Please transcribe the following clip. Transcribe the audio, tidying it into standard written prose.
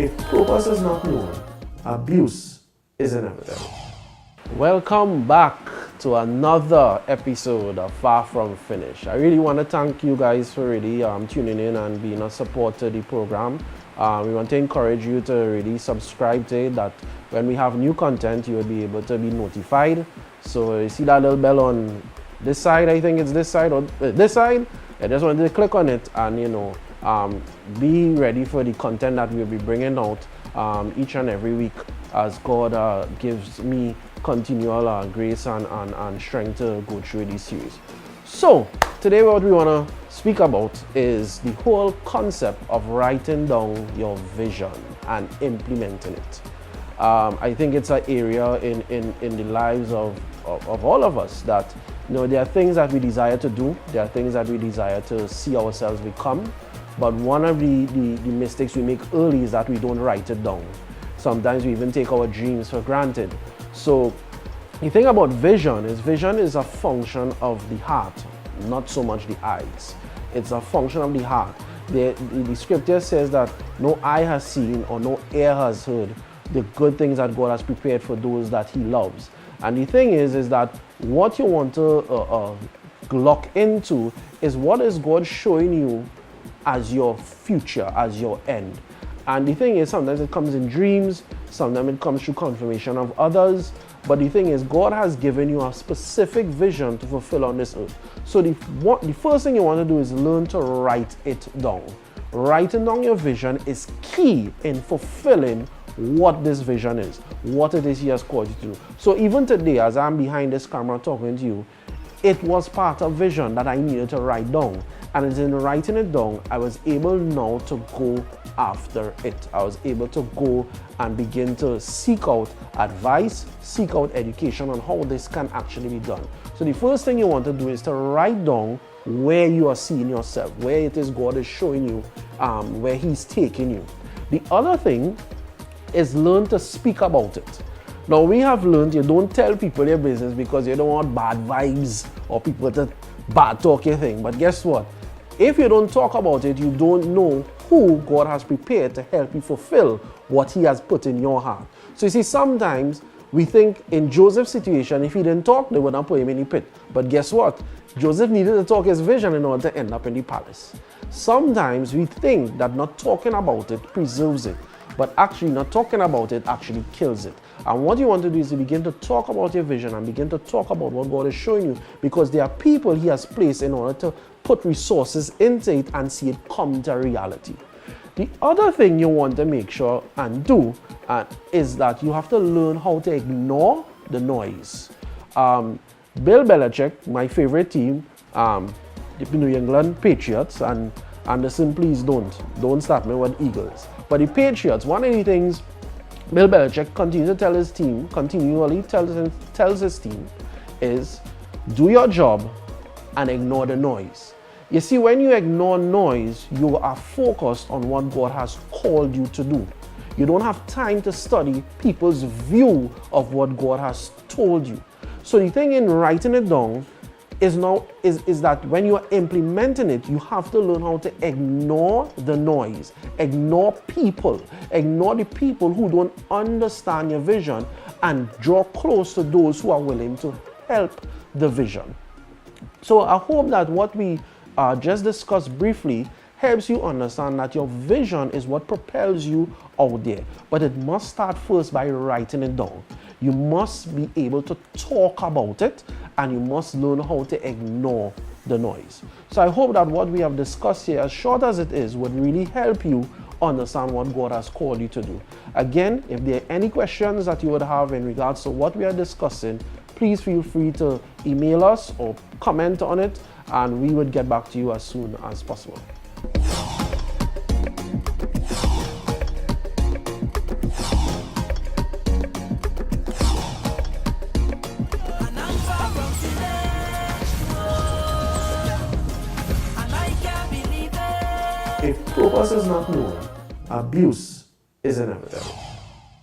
If purpose is not known, abuse is inevitable. Welcome back to another episode of Far From Finish. I really want to thank you guys for really tuning in and being a support to the program. We want to encourage you to really subscribe to it, that when we have new content, you will be able to be notified. So you see that little bell on this side, I think it's this side or this side. I just wanted to click on it and be ready for the content that we'll be bringing out each and every week as God gives me continual grace and strength to go through this series. So today what we want to speak about is the whole concept of writing down your vision and implementing it. I think it's an area in the lives of all of us that there are things that we desire to do, there are things that we desire to see ourselves become, but one of the mistakes we make early is that we don't write it down. Sometimes we even take our dreams for granted. So the thing about vision is a function of the heart, not so much the eyes. It's a function of the heart. The scripture says that no eye has seen or no ear has heard the good things that God has prepared for those that He loves. And the thing is that what you want to lock into is what is God showing you as your future, as your end. And the thing is, sometimes it comes in dreams, sometimes it comes through confirmation of others. But the thing is, God has given you a specific vision to fulfill on this earth. So the first thing you want to do is learn to write it down. Writing down your vision is key in fulfilling what this vision is, what it is He has called you to do. So even today, as I'm behind this camera talking to you, it was part of vision that I needed to write down. And it's in writing it down, I was able now to go after it. I was able to go and begin to seek out advice, seek out education on how this can actually be done. So the first thing you want to do is to write down where you are seeing yourself, where it is God is showing you, where He's taking you. The other thing is learn to speak about it. Now we have learned you don't tell people your business because you don't want bad vibes or people to bad talk your thing. But guess what? If you don't talk about it, you don't know who God has prepared to help you fulfill what He has put in your heart. So you see, sometimes we think in Joseph's situation, if he didn't talk, they would not put him in the pit. But guess what? Joseph needed to talk his vision in order to end up in the palace. Sometimes we think that not talking about it preserves it, but actually not talking about it actually kills it. And what you want to do is to begin to talk about your vision and begin to talk about what God is showing you, because there are people He has placed in order to put resources into it and see it come to reality. The other thing you want to make sure and do is that you have to learn how to ignore the noise. Bill Belichick, my favorite team, the New England Patriots, and listen, please don't start me with Eagles. But the Patriots, one of the things Bill Belichick continually tells his team is do your job and ignore the noise. You see, when you ignore noise, you are focused on what God has called you to do. You don't have time to study people's view of what God has told you. So the thing in writing it down is that when you are implementing it, you have to learn how to ignore the noise, ignore people, ignore the people who don't understand your vision, and draw close to those who are willing to help the vision. So I hope that what we just discussed briefly helps you understand that your vision is what propels you out there. But it must start first by writing it down. You must be able to talk about it, and you must learn how to ignore the noise. So I hope that what we have discussed here, as short as it is, would really help you understand what God has called you to do. Again, if there are any questions that you would have in regards to what we are discussing, please feel free to email us or comment on it, and we would get back to you as soon as possible. If purpose is not known, abuse is inevitable.